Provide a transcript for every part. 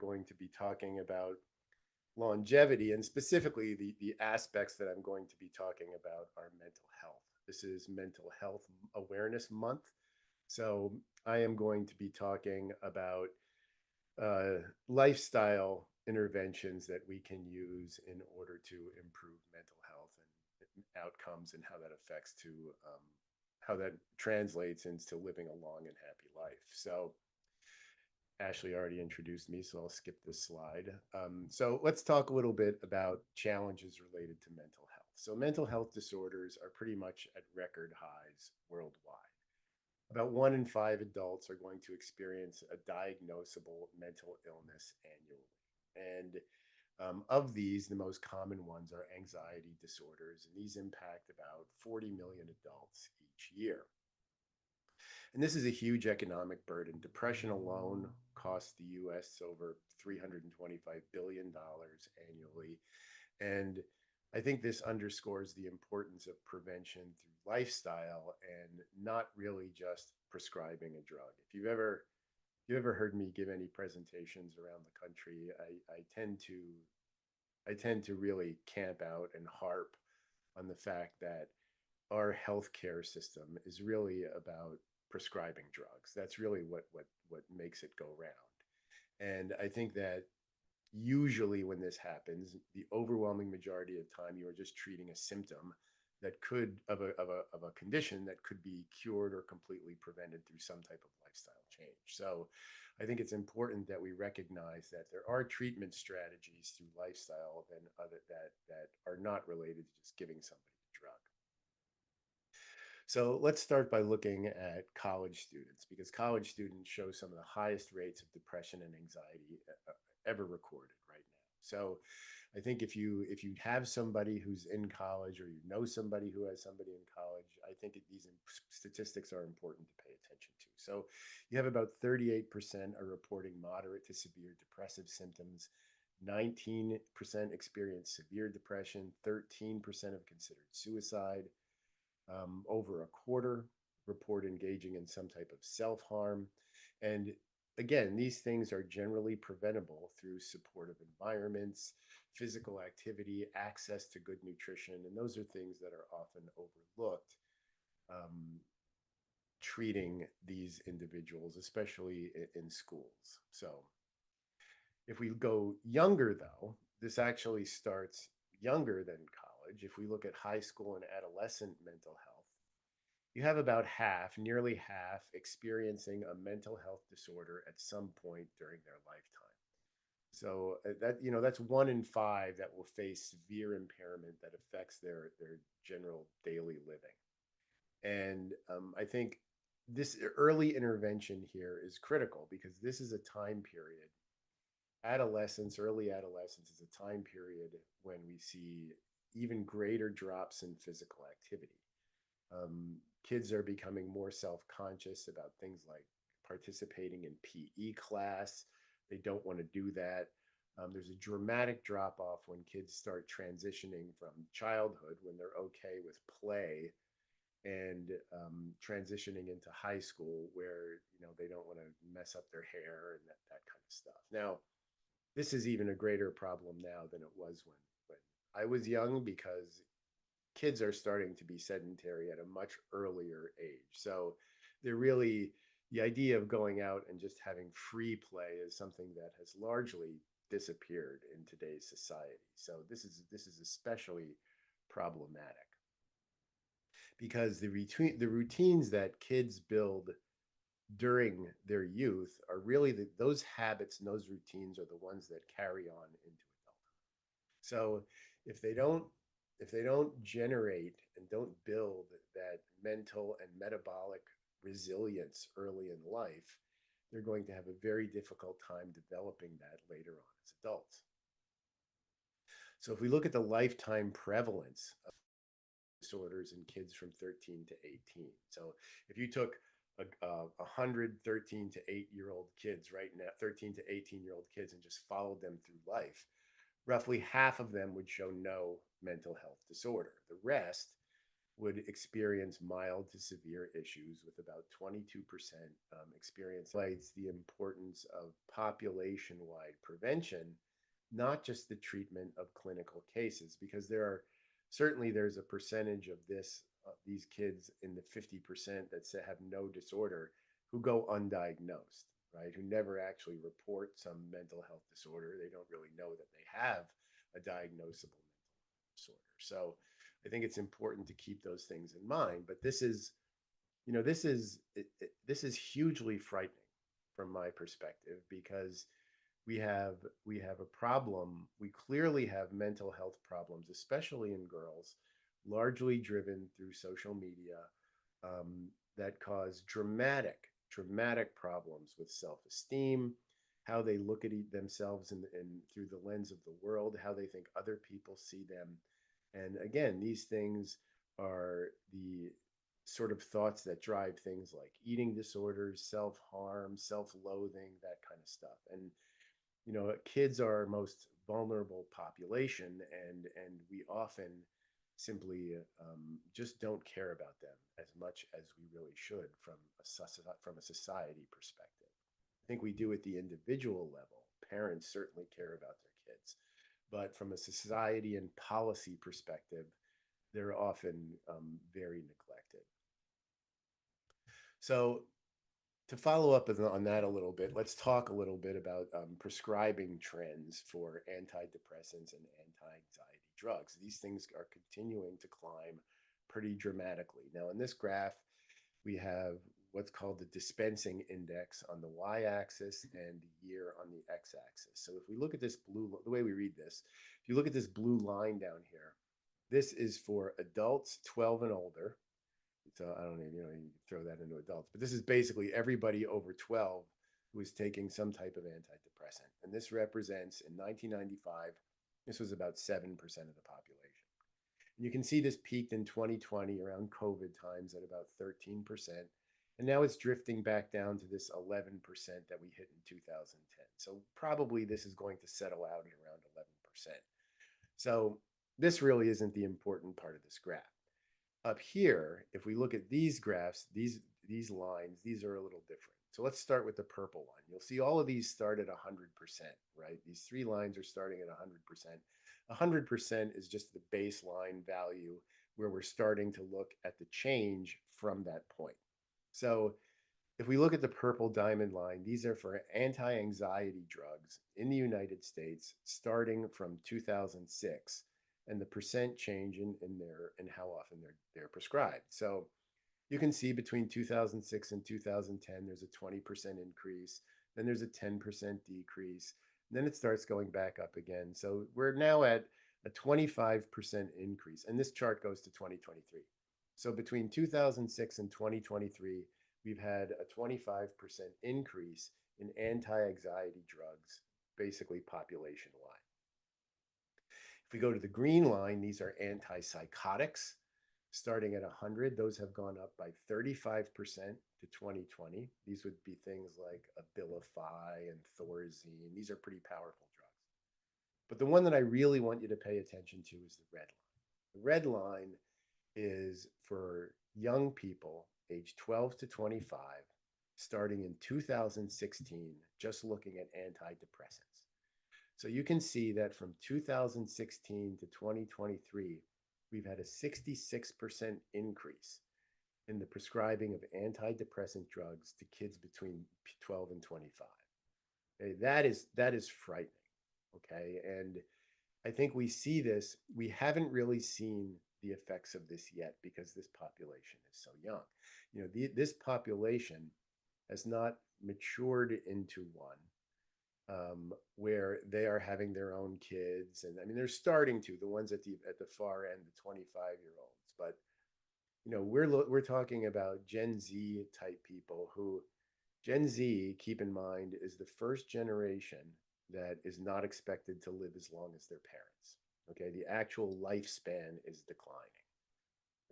going to be talking about longevity, and specifically the aspects that I'm going to be talking about are mental health. This is Mental Health Awareness Month. So I am going to be talking about lifestyle interventions that we can use in order to improve mental health and outcomes, and how that affects to how that translates into living a long and happy life. So Ashley already introduced me, so I'll skip this slide. So let's talk a little bit about challenges related to mental health. So mental health disorders are pretty much at record highs worldwide. About 1 in 5 adults are going to experience a diagnosable mental illness annually. And of these, the most common ones are anxiety disorders, and these impact about 40 million adults each year. And this is a huge economic burden. Depression alone costs the US over $325 billion annually. And I think this underscores the importance of prevention through lifestyle and not really just prescribing a drug. If you ever heard me give any presentations around the country, I tend to really camp out and harp on the fact that our healthcare system is really about prescribing drugs. That's really what makes it go round. And I think that usually when this happens, the overwhelming majority of time you are just treating a symptom that could of a condition that could be cured or completely prevented through some type of lifestyle change. So I think it's important that we recognize that there are treatment strategies through lifestyle and other that are not related to just giving somebody a drug. So let's start by looking at college students, because college students show some of the highest rates of depression and anxiety ever recorded right now. So I think if you have somebody who's in college, or you know somebody who has somebody in college, I think these statistics are important to pay attention to. So you have about 38% are reporting moderate to severe depressive symptoms. 19% experience severe depression. 13% have considered suicide. Over a quarter report engaging in some type of self harm. And again, these things are generally preventable through supportive environments, physical activity, access to good nutrition. And those are things that are often overlooked, um, treating these individuals, especially in schools. So if we go younger, though, this actually starts younger than college. If we look at high school and adolescent mental health, you have about half, nearly half, experiencing a mental health disorder at some point during their lifetime. So that's 1 in 5 that will face severe impairment that affects their general daily living. And I think this early intervention here is critical, because this is a time period. Early adolescence is a time period when we see even greater drops in physical activity. Kids are becoming more self-conscious about things like participating in PE class. They don't want to do that. There's a dramatic drop off when kids start transitioning from childhood, when they're okay with play, and transitioning into high school, where they don't want to mess up their hair and that kind of stuff. Now, this is even a greater problem now than it was when I was young, because kids are starting to be sedentary at a much earlier age. So they're really, the idea of going out and just having free play is something that has largely disappeared in today's society. So this is especially problematic, because the routines that kids build during their youth are really those habits and those routines are the ones that carry on into adulthood. So if they don't if they don't generate and don't build that mental and metabolic resilience early in life, they're going to have a very difficult time developing that later on as adults. So if we look at the lifetime prevalence of disorders in kids from 13 to 18. So if you took 100 13 to 8 year old kids right now, 13 to 18-year-old kids, and just followed them through life, roughly half of them would show no mental health disorder. The rest would experience mild to severe issues, with about 22% experience. Highlights the importance of population-wide prevention, not just the treatment of clinical cases, because there's a percentage of these kids in the 50% that say have no disorder who go undiagnosed, right? Who never actually report some mental health disorder. They don't really know that they have a diagnosable mental disorder. So I think it's important to keep those things in mind. But this is hugely frightening from my perspective, because we have we have a problem. We clearly have mental health problems, especially in girls, largely driven through social media, that cause dramatic problems with self-esteem, how they look at themselves in through the lens of the world, how they think other people see them. And again, these things are the sort of thoughts that drive things like eating disorders, self-harm, self-loathing, that kind of stuff. And kids are our most vulnerable population, and we often simply just don't care about them as much as we really should from a society perspective. I think we do at the individual level. Parents certainly care about their kids, but from a society and policy perspective, they're often very neglected. So to follow up on that a little bit, let's talk a little bit about prescribing trends for antidepressants and anti-anxiety drugs. These things are continuing to climb pretty dramatically. Now, in this graph, we have what's called the dispensing index on the y-axis and the year on the x-axis. So if we look at this the way we read this, if you look at this blue line down here, this is for adults 12 and older. So I don't even, you throw that into adults, but this is basically everybody over 12 who is taking some type of antidepressant. And this represents, in 1995, this was about 7% of the population. And you can see this peaked in 2020 around COVID times at about 13%. And now it's drifting back down to this 11% that we hit in 2010. So probably this is going to settle out at around 11%. So this really isn't the important part of this graph. Up here, if we look at these graphs, these lines, these are a little different. So let's start with the purple one. You'll see all of these start at 100%, right? These three lines are starting at 100%. 100% is just the baseline value where we're starting to look at the change from that point. So if we look at the purple diamond line, these are for anti-anxiety drugs in the United States starting from 2006, and the percent change in how often they're prescribed. So you can see between 2006 and 2010, there's a 20% increase, then there's a 10% decrease, and then it starts going back up again. So we're now at a 25% increase, and this chart goes to 2023. So between 2006 and 2023, we've had a 25% increase in anti-anxiety drugs, basically population-wide. If we go to the green line, these are antipsychotics starting at 100. Those have gone up by 35% to 2020. These would be things like Abilify and Thorazine. These are pretty powerful drugs. But the one that I really want you to pay attention to is the red line. The red line is for young people aged 12 to 25, starting in 2016, just looking at antidepressants. So you can see that from 2016 to 2023, we've had a 66% increase in the prescribing of antidepressant drugs to kids between 12 and 25. Okay, that is frightening. Okay, and I think we see this. We haven't really seen the effects of this yet because this population is so young. This population has not matured into one where they are having their own kids, and I mean they're starting to, the ones at the far end, the 25-year-olds. But we're talking about Gen Z type people who, Gen Z, keep in mind, is the first generation that is not expected to live as long as their parents. Okay, the actual lifespan is declining,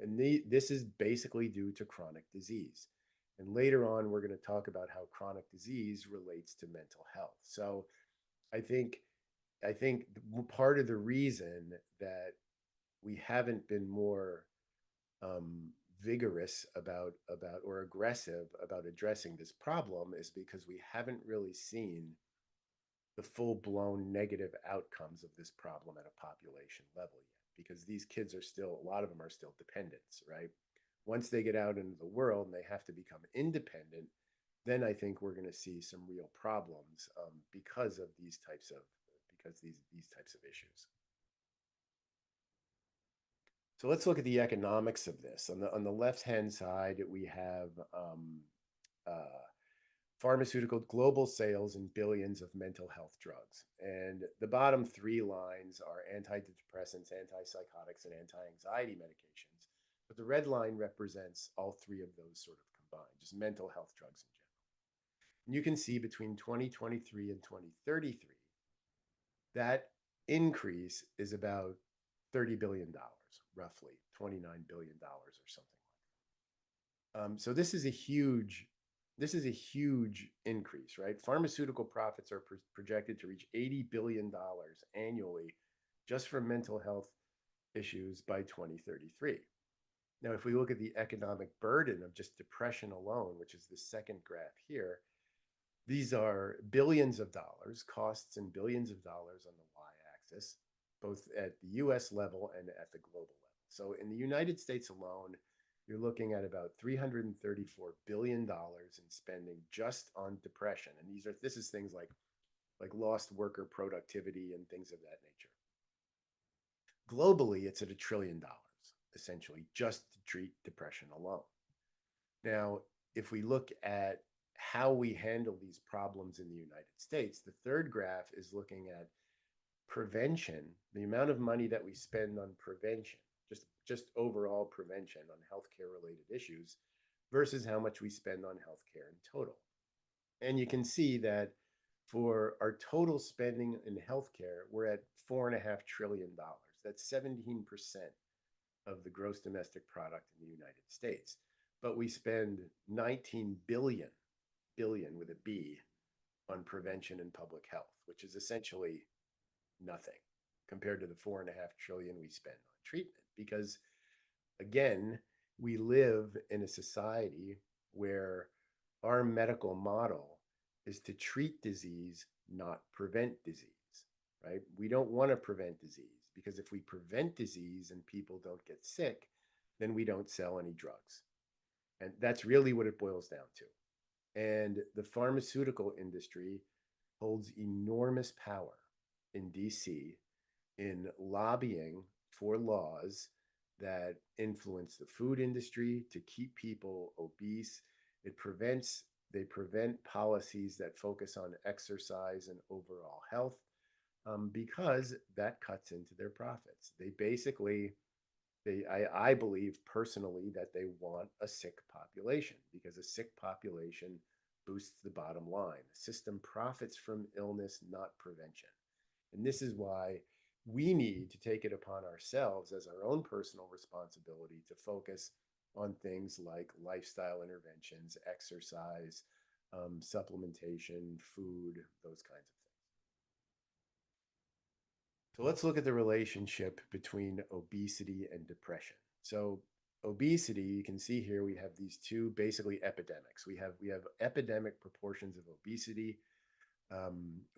and this is basically due to chronic disease. And later on, we're going to talk about how chronic disease relates to mental health. So I think part of the reason that we haven't been more um, vigorous about or aggressive about addressing this problem is because we haven't really seen the full-blown negative outcomes of this problem at a population level yet, because these kids are still, a lot of them are still dependents, right? Once they get out into the world and they have to become independent, then I think we're going to see some real problems, because of these types of these types of issues. So let's look at the economics of this. On the left hand side, we have uh, pharmaceutical global sales in billions of mental health drugs. And the bottom three lines are antidepressants, antipsychotics, and anti-anxiety medications. But the red line represents all three of those sort of combined, just mental health drugs in general. And you can see between 2023 and 2033, that increase is about $30 billion, roughly $29 billion or something like that. So this is a huge increase, right? Pharmaceutical profits are projected to reach $80 billion annually just from mental health issues by 2033. Now, if we look at the economic burden of just depression alone, which is the second graph here, these are billions of dollars, costs in billions of dollars on the y-axis, both at the US level and at the global level. So in the United States alone, you're looking at about $334 billion in spending just on depression. And this is things like lost worker productivity and things of that nature. Globally, it's at $1 trillion, essentially, just to treat depression alone. Now, if we look at how we handle these problems in the United States, the third graph is looking at prevention, the amount of money that we spend on prevention, just overall prevention on healthcare related issues versus how much we spend on healthcare in total. And you can see that for our total spending in healthcare, we're at $4.5 trillion. That's 17% of the gross domestic product in the United States. But we spend 19 billion with a B on prevention and public health, which is essentially nothing compared to the 4.5 trillion we spend on treatment. Because again, we live in a society where our medical model is to treat disease, not prevent disease, right? We don't want to prevent disease because if we prevent disease and people don't get sick, then we don't sell any drugs. And that's really what it boils down to. And the pharmaceutical industry holds enormous power in DC in lobbying for laws that influence the food industry to keep people obese. They prevent policies that focus on exercise and overall health, because that cuts into their profits. They basically, I believe personally that they want a sick population because a sick population boosts the bottom line. The system profits from illness, not prevention. And this is why we need to take it upon ourselves as our own personal responsibility to focus on things like lifestyle interventions, exercise, supplementation, food, those kinds of things. So let's look at the relationship between obesity and depression. So obesity, you can see here we have these two basically epidemics. We have epidemic proportions of obesity.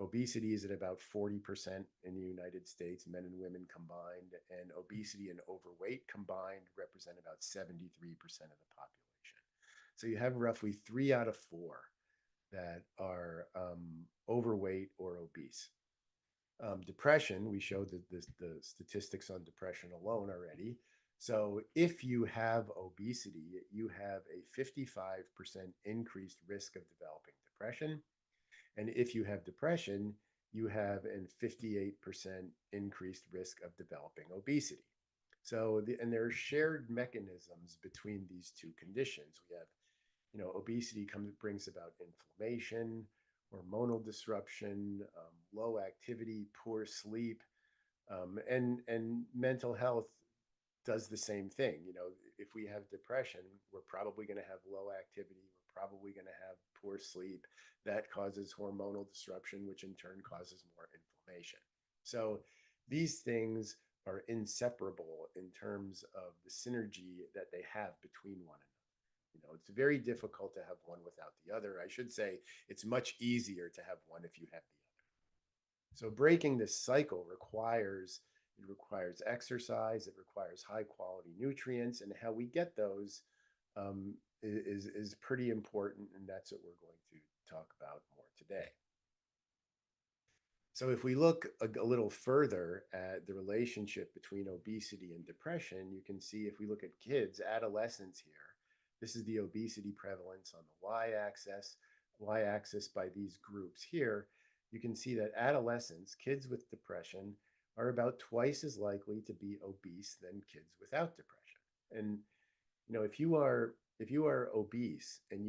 Obesity is at about 40% in the United States, men and women combined, and obesity and overweight combined represent about 73% of the population. So you have roughly 3 out of 4 that are overweight or obese. Depression, we showed the statistics on depression alone already. So if you have obesity, you have a 55% increased risk of developing depression. And if you have depression, you have a 58% increased risk of developing obesity. So, and there are shared mechanisms between these two conditions. We have, obesity brings about inflammation, hormonal disruption, low activity, poor sleep, and mental health does the same thing. If we have depression, we're probably going to have low activity. We're probably going to have poor sleep. That causes hormonal disruption, which in turn causes more inflammation. So these things are inseparable in terms of the synergy that they have between one another. It's very difficult to have one without the other. I should say it's much easier to have one if you have the other. So breaking this cycle requires exercise, it requires high quality nutrients, and how we get those is pretty important, and that's what we're going to talk about more today. So if we look a little further at the relationship between obesity and depression, you can see if we look at kids, adolescents here, this is the obesity prevalence on the y-axis by these groups here. You can see that adolescents, kids with depression, are about twice as likely to be obese than kids without depression. And if you are obese and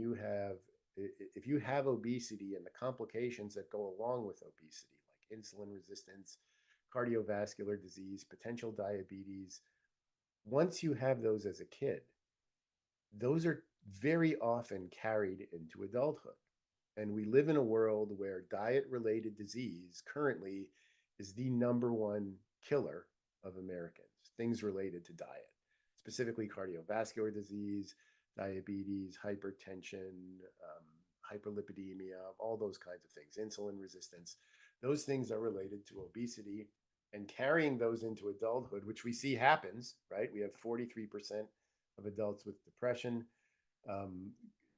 if you have obesity and the complications that go along with obesity, like insulin resistance, cardiovascular disease, potential diabetes, once you have those as a kid, those are very often carried into adulthood. And we live in a world where diet related disease currently is the number one killer of Americans, things related to diet, specifically cardiovascular disease, diabetes, hypertension, hyperlipidemia, all those kinds of things, insulin resistance. Those things are related to obesity, and carrying those into adulthood, which we see happens, right? We have 43% of adults with depression. Um,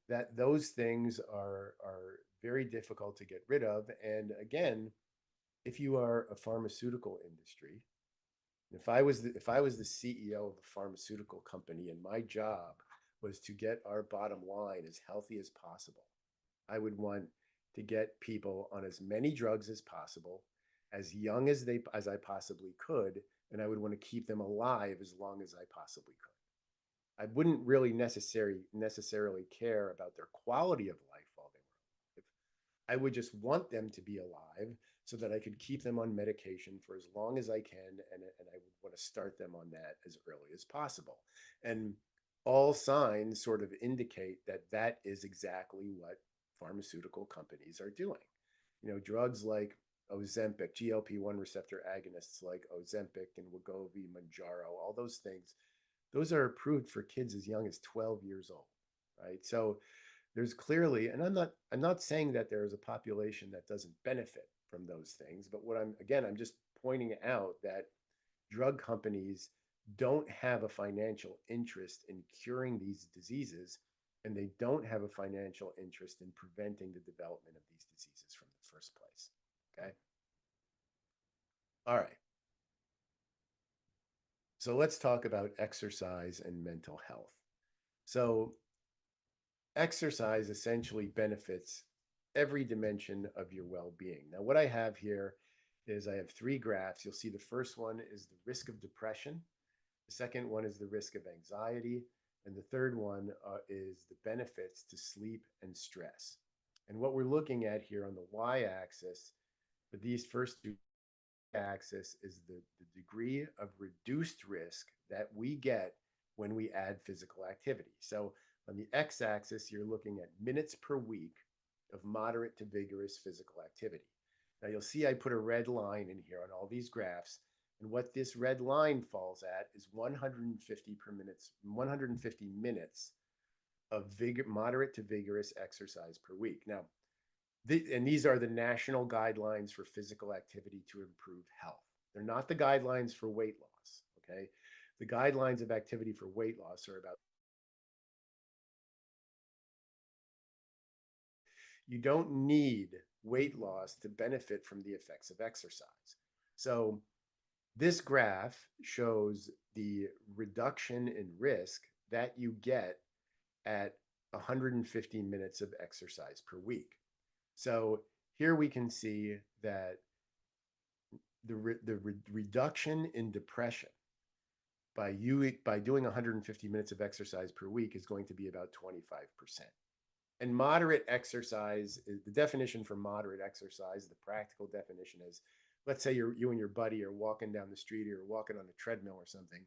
that those things are very difficult to get rid of. And again, if you are a pharmaceutical industry, if I was the CEO of a pharmaceutical company and my job was to get our bottom line as healthy as possible, I would want to get people on as many drugs as possible, as young as I possibly could, and I would want to keep them alive as long as I possibly could. I wouldn't really necessarily care about their quality of life while they were alive. I would just want them to be alive so that I could keep them on medication for as long as I can, and I would want to start them on that as early as possible. And all signs sort of indicate that that is exactly what pharmaceutical companies are doing. Drugs like Ozempic, GLP-1 receptor agonists like Ozempic and Wegovy, Mounjaro, all those things, those are approved for kids as young as 12 years old, right? So there's clearly, and I'm not saying that there is a population that doesn't benefit from those things, but I'm just pointing out that drug companies don't have a financial interest in curing these diseases, and they don't have a financial interest in preventing the development of these diseases from the first place. Okay. All right. So let's talk about exercise and mental health. So exercise essentially benefits every dimension of your well-being. Now, what I have here is I have three graphs. You'll see the first one is the risk of depression. The second one is the risk of anxiety. And the third one is the benefits to sleep and stress. And what we're looking at here on the y-axis for these first two axis is the degree of reduced risk that we get when we add physical activity. So on the x-axis, you're looking at minutes per week of moderate to vigorous physical activity. Now you'll see I put a red line in here on all these graphs, and what this red line falls at is 150 minutes of moderate to vigorous exercise per week. Now, and these are the national guidelines for physical activity to improve health. They're not the guidelines for weight loss, okay? The guidelines of activity for weight loss are about, you don't need weight loss to benefit from the effects of exercise. So this graph shows the reduction in risk that you get at 150 minutes of exercise per week. So here we can see that the reduction in depression by doing 150 minutes of exercise per week is going to be about 25%. And moderate exercise, the definition for moderate exercise, the practical definition is, let's say you and your buddy are walking down the street, or you're walking on a treadmill or something.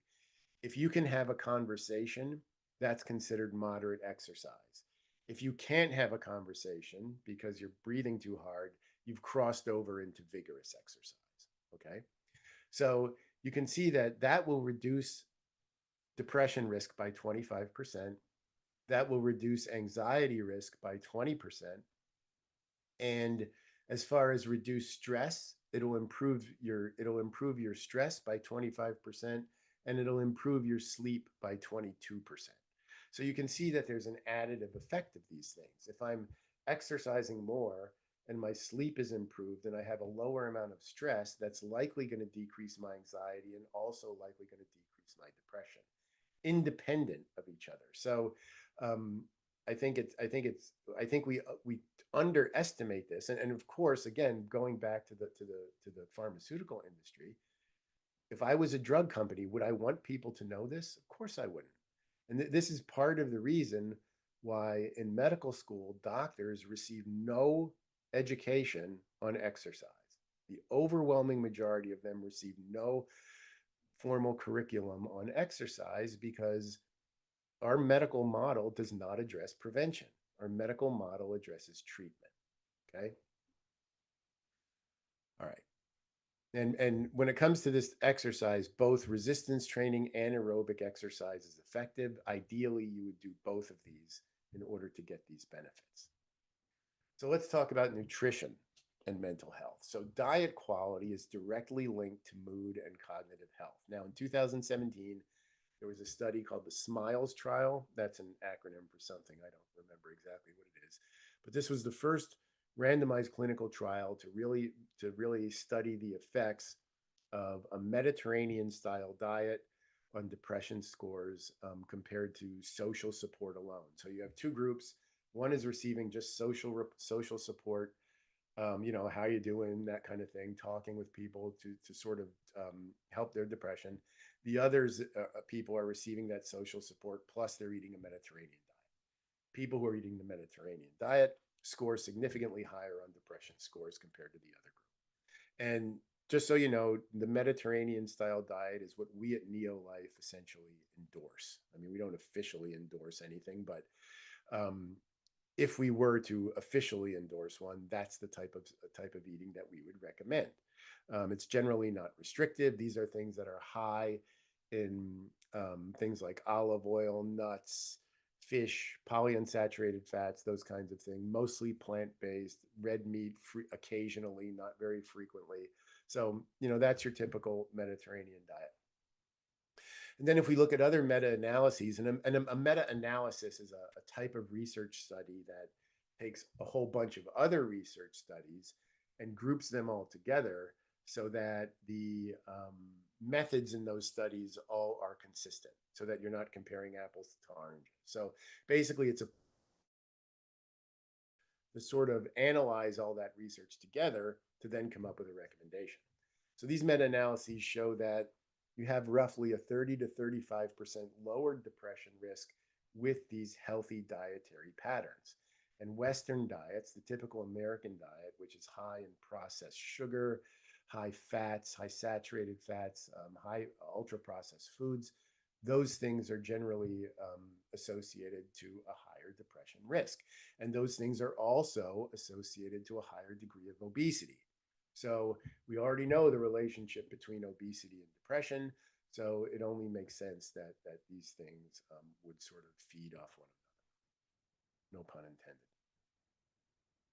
If you can have a conversation, that's considered moderate exercise. If you can't have a conversation because you're breathing too hard, you've crossed over into vigorous exercise. Okay. So you can see that that will reduce depression risk by 25%. That will reduce anxiety risk by 20%. And as far as reduce stress, it'll improve your stress by 25%, and it'll improve your sleep by 22%. So you can see that there's an additive effect of these things. If I'm exercising more and my sleep is improved and I have a lower amount of stress, that's likely going to decrease my anxiety and also likely going to decrease my depression, independent of each other. So um, I think we underestimate this, and of course, again, going back to the pharmaceutical industry, if I was a drug company, would I want people to know this? Of course, I wouldn't. And this is part of the reason why in medical school doctors receive no education on exercise. The overwhelming majority of them receive no formal curriculum on exercise because our medical model does not address prevention. Our medical model addresses treatment. Okay. All right. And when it comes to this exercise, both resistance training and aerobic exercise is effective. Ideally, you would do both of these in order to get these benefits. So let's talk about nutrition and mental health. So diet quality is directly linked to mood and cognitive health. Now, in 2017, there was a study called the SMILES trial. That's an acronym for something. I don't remember exactly what it is. But this was the first randomized clinical trial to really study the effects of a Mediterranean style diet on depression scores compared to social support alone. So you have two groups. One is receiving just social support, how you doing, that kind of thing, talking with people to sort of help their depression. The others people are receiving that social support, plus they're eating a Mediterranean diet. People who are eating the Mediterranean diet score significantly higher on depression scores compared to the other group. And just so you know, the Mediterranean style diet is what we at Neolife essentially endorse. I mean, we don't officially endorse anything, but um, if we were to officially endorse one, that's the type of eating that we would recommend. It's generally not restrictive. These are things that are high in things like olive oil, nuts, fish, polyunsaturated fats, those kinds of things. Mostly plant-based, red meat occasionally, not very frequently. So that's your typical Mediterranean diet. And then if we look at other meta-analyses, and a meta-analysis is a type of research study that takes a whole bunch of other research studies and groups them all together so that the methods in those studies all are consistent, so that you're not comparing apples to oranges. So basically, it's to sort of analyze all that research together to then come up with a recommendation. So these meta-analyses show that you have roughly a 30 to 35% lower depression risk with these healthy dietary patterns. And Western diets, the typical American diet, which is high in processed sugar, high fats, high saturated fats, high ultra processed foods, those things are generally associated to a higher depression risk. And those things are also associated to a higher degree of obesity. So we already know the relationship between obesity and depression. So it only makes sense that these things would sort of feed off one another. No pun intended.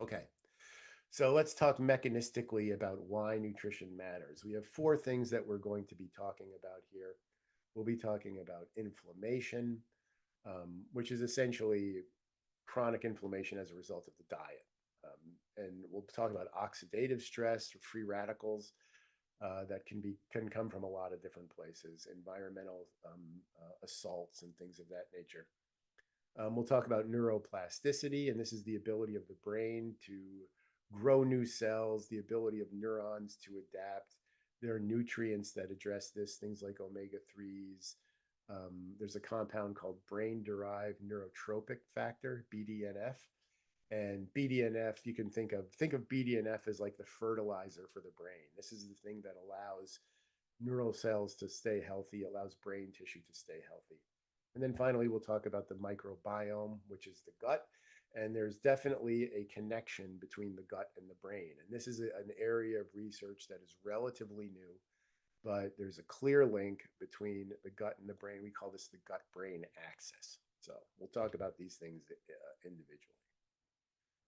Okay. So let's talk mechanistically about why nutrition matters. We have four things that we're going to be talking about here. We'll be talking about inflammation, which is essentially chronic inflammation as a result of the diet. And we'll talk about oxidative stress, or free radicals that can come from a lot of different places, environmental assaults and things of that nature. We'll talk about neuroplasticity, and this is the ability of the brain to grow new cells, the ability of neurons to adapt. There are nutrients that address this, things like omega 3s. There's a compound called brain derived neurotrophic factor, BDNF. And BDNF, you can think of BDNF as like the fertilizer for the brain. This is the thing that allows neural cells to stay healthy, allows brain tissue to stay healthy. And then finally, we'll talk about the microbiome, which is the gut. And there's definitely a connection between the gut and the brain. And this is an area of research that is relatively new. but there's a clear link between the gut and the brain. We call this the gut-brain axis. So we'll talk about these things individually.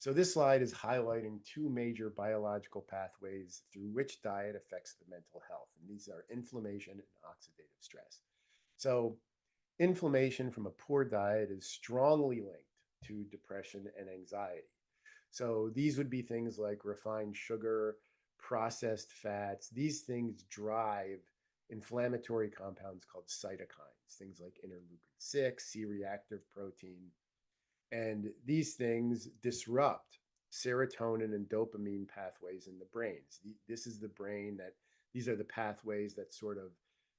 So this slide is highlighting two major biological pathways through which diet affects the mental health. And these are inflammation and oxidative stress. So inflammation from a poor diet is strongly linked to depression and anxiety. So these would be things like refined sugar, processed fats. These things drive inflammatory compounds called cytokines, things like interleukin 6, C reactive protein. And these things disrupt serotonin and dopamine pathways in the brains. This is the brain that, these are the pathways that sort of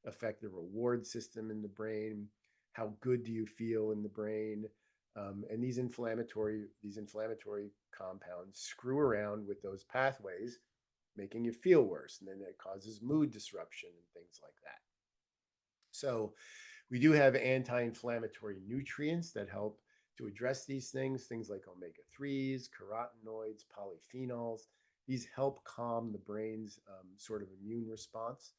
affect the reward system in the brain. How good do you feel in the brain? And these inflammatory compounds screw around with those pathways, making you feel worse. And then it causes mood disruption and things like that. So we do have anti-inflammatory nutrients that help to address these things like omega-3s, carotenoids, polyphenols. These help calm the brain's sort of immune response.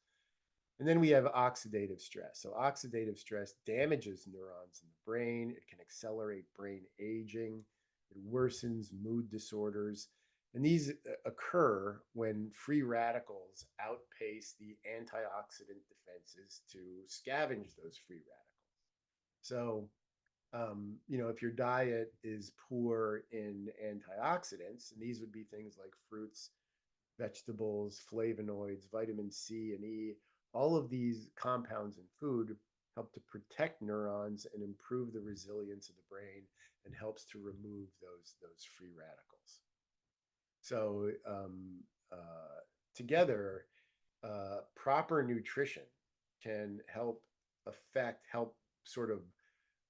And then we have oxidative stress. So oxidative stress damages neurons in the brain. It can accelerate brain aging. It worsens mood disorders. And these occur when free radicals outpace the antioxidant defenses to scavenge those free radicals. So, if your diet is poor in antioxidants, and these would be things like fruits, vegetables, flavonoids, vitamin C and E, all of these compounds in food help to protect neurons and improve the resilience of the brain and helps to remove those free radicals. So together, proper nutrition can help sort of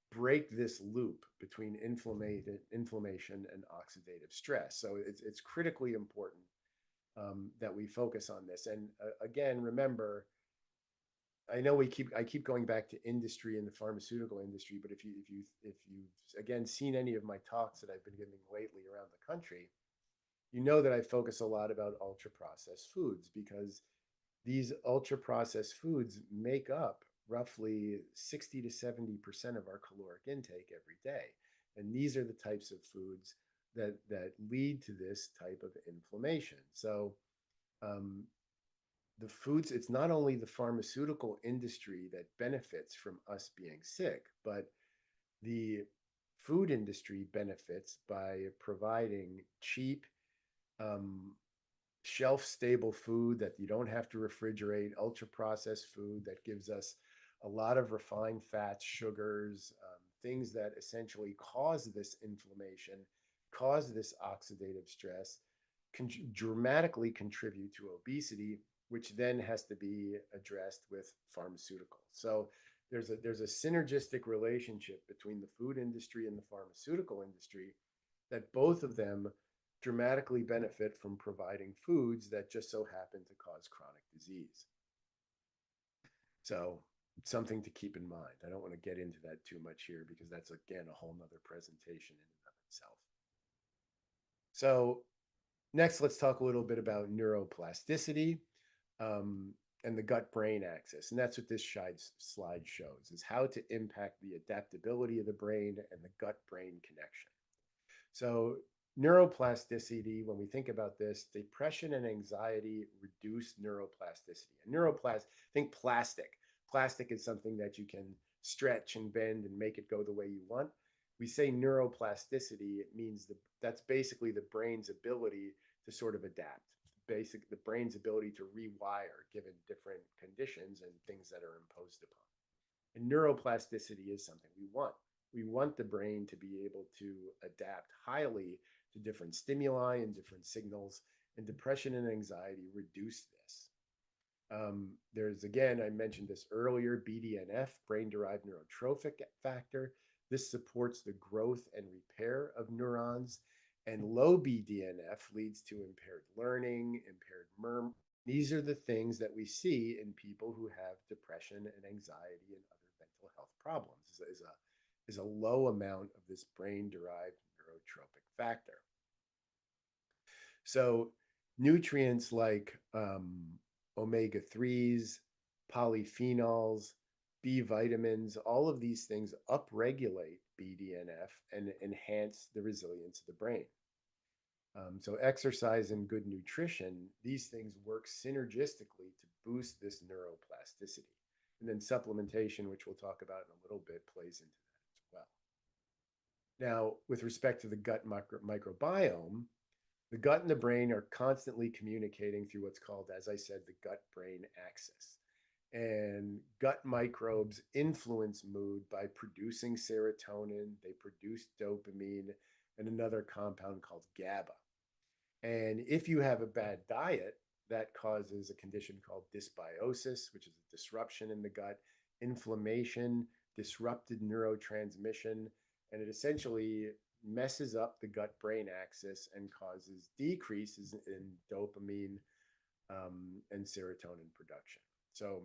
break this loop between inflammation and oxidative stress. So it's critically important that we focus on this. And again, remember, I know I keep going back to industry and the pharmaceutical industry, but if you've again seen any of my talks that I've been giving lately around the country, you know that I focus a lot about ultra processed foods because these ultra processed foods make up roughly 60 to 70% of our caloric intake every day. And these are the types of foods that lead to this type of inflammation. So um, the foods, it's not only the pharmaceutical industry that benefits from us being sick, but the food industry benefits by providing cheap, um, shelf stable food that you don't have to refrigerate, ultra processed food that gives us a lot of refined fats, sugars, things that essentially cause this inflammation, cause this oxidative stress, dramatically contribute to obesity, which then has to be addressed with pharmaceuticals. So there's a synergistic relationship between the food industry and the pharmaceutical industry that both of them dramatically benefit from providing foods that just so happen to cause chronic disease. So something to keep in mind. I don't want to get into that too much here because that's, again, a whole nother presentation in and of itself. So next, let's talk a little bit about neuroplasticity and the gut-brain axis. And that's what this slide shows, is how to impact the adaptability of the brain and the gut-brain connection. So neuroplasticity, when we think about this, depression and anxiety reduce neuroplasticity. And think plastic. Plastic is something that you can stretch and bend and make it go the way you want. We say neuroplasticity, it means that's basically the brain's ability to sort of adapt. The brain's ability to rewire given different conditions and things that are imposed upon. And neuroplasticity is something we want. We want the brain to be able to adapt highly to different stimuli and different signals, and depression and anxiety reduce this. There's, again, I mentioned this earlier, BDNF, brain-derived neurotrophic factor. This supports the growth and repair of neurons, and low BDNF leads to impaired learning, impaired memory. These are the things that we see in people who have depression and anxiety and other mental health problems, is a low amount of this brain-derived neurotrophic factor. So nutrients like omega-3s, polyphenols, B vitamins, all of these things upregulate BDNF and enhance the resilience of the brain. So exercise and good nutrition, these things work synergistically to boost this neuroplasticity. And then supplementation, which we'll talk about in a little bit, plays into that as well. Now, with respect to the gut microbiome, the gut and the brain are constantly communicating through what's called, as I said, the gut-brain axis. And gut microbes influence mood by producing serotonin, they produce dopamine, and another compound called GABA. And if you have a bad diet, that causes a condition called dysbiosis, which is a disruption in the gut, inflammation, disrupted neurotransmission, and it essentially messes up the gut brain axis and causes decreases in dopamine and serotonin production. So,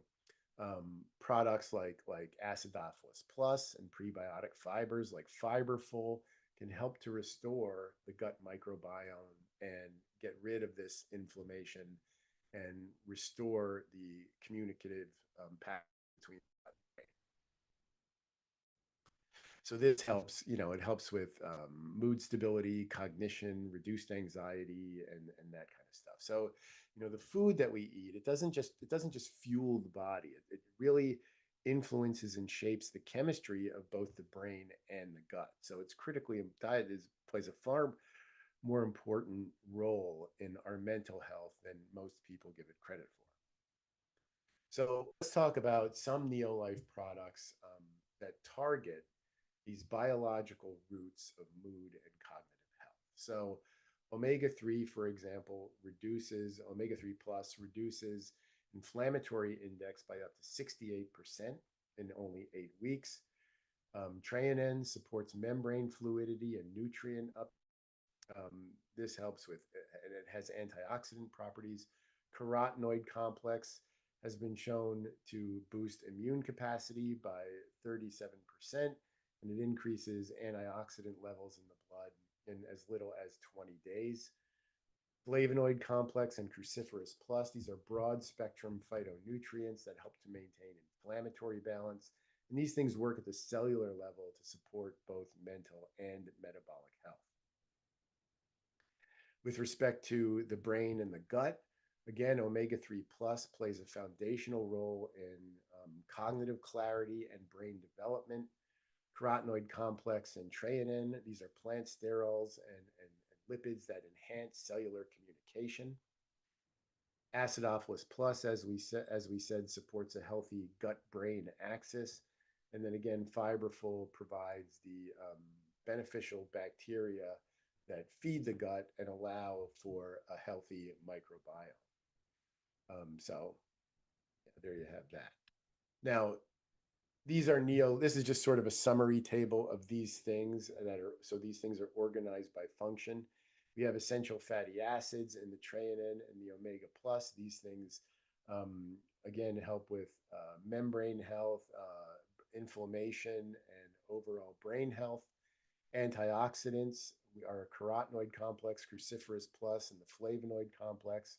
products like Acidophilus Plus and prebiotic fibers like Fiberful can help to restore the gut microbiome and get rid of this inflammation and restore the communicative path between. So this helps, it helps with mood stability, cognition, reduced anxiety, and that kind of stuff. So, the food that we eat, it doesn't just fuel the body. It really influences and shapes the chemistry of both the brain and the gut. So it's critically diet plays a far more important role in our mental health than most people give it credit for. So let's talk about some Neolife products that target these biological roots of mood and cognitive health. So omega-3, for example, omega-3 plus reduces inflammatory index by up to 68% in only 8 weeks. Treonin supports membrane fluidity and nutrient up. This helps with, and it has antioxidant properties. Carotenoid complex has been shown to boost immune capacity by 37%, and it increases antioxidant levels in the blood in as little as 20 days. Flavonoid complex and cruciferous plus, these are broad spectrum phytonutrients that help to maintain inflammatory balance. And these things work at the cellular level to support both mental and metabolic health. With respect to the brain and the gut, again, omega-3 plus plays a foundational role in cognitive clarity and brain development. Carotenoid complex and treonin, these are plant sterols and lipids that enhance cellular communication. Acidophilus plus, as we said, supports a healthy gut-brain axis. And then again, Fiberful provides the beneficial bacteria that feed the gut and allow for a healthy microbiome. So there you have that. Now, this is just sort of a summary table of these things so these things are organized by function. We have essential fatty acids in the treonin and the omega plus. These things, again, help with membrane health, inflammation, and overall brain health. Antioxidants are a carotenoid complex, cruciferous plus, and the flavonoid complex.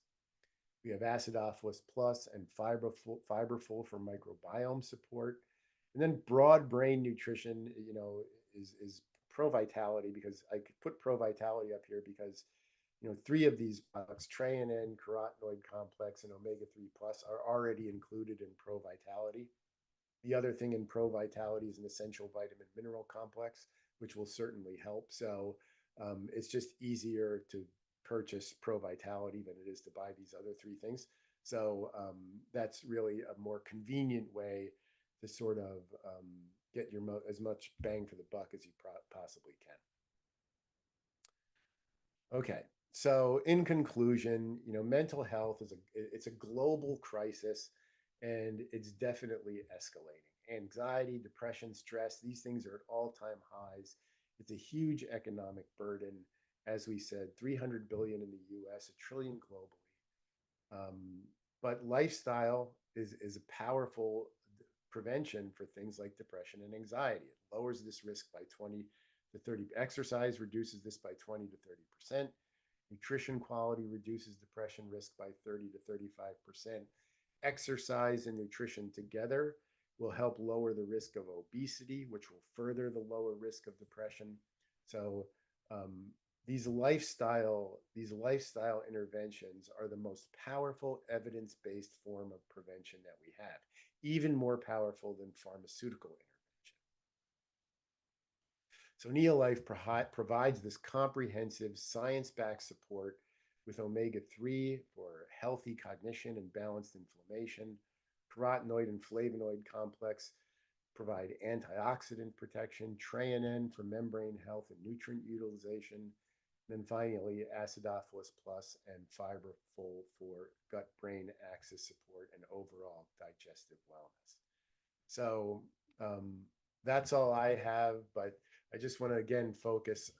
We have Acidophilus plus and Fiberful for microbiome support. And then broad brain nutrition, is Pro Vitality, because I could put Pro Vitality up here because, 3 of these products, treonin, carotenoid complex, and omega-3 plus, are already included in Pro Vitality. The other thing in Pro Vitality is an essential vitamin mineral complex, which will certainly help. So it's just easier to purchase Pro Vitality than it is to buy these other 3 things. So that's really a more convenient way to sort of get as much bang for the buck as you possibly can. Okay, so in conclusion, mental health it's a global crisis, and it's definitely escalating. Anxiety, depression, stress, these things are at all-time highs. It's a huge economic burden. As we said, 300 billion in the US, $1 trillion globally. But lifestyle is a powerful prevention for things like depression and anxiety. It lowers this risk by 20 to 30. Exercise reduces this by 20 to 30%. Nutrition quality reduces depression risk by 30 to 35%. Exercise and nutrition together will help lower the risk of obesity, which will further the lower risk of depression. So um, these lifestyle interventions are the most powerful evidence-based form of prevention that we have, even more powerful than pharmaceutical intervention. So Neolife provides this comprehensive science-backed support with omega-3 for healthy cognition and balanced inflammation. Carotenoid and flavonoid complex provide antioxidant protection, Treonin for membrane health and nutrient utilization, and then finally Acidophilus Plus and Fiberful for gut-brain axis support and overall digestive wellness. So um, that's all I have, but I just want to again focus,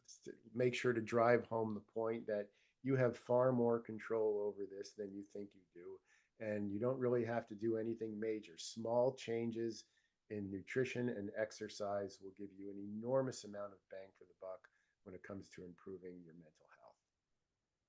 make sure to drive home the point that you have far more control over this than you think you do. And you don't really have to do anything major. Small changes in nutrition and exercise will give you an enormous amount of bang for the buck when it comes to improving your mental health.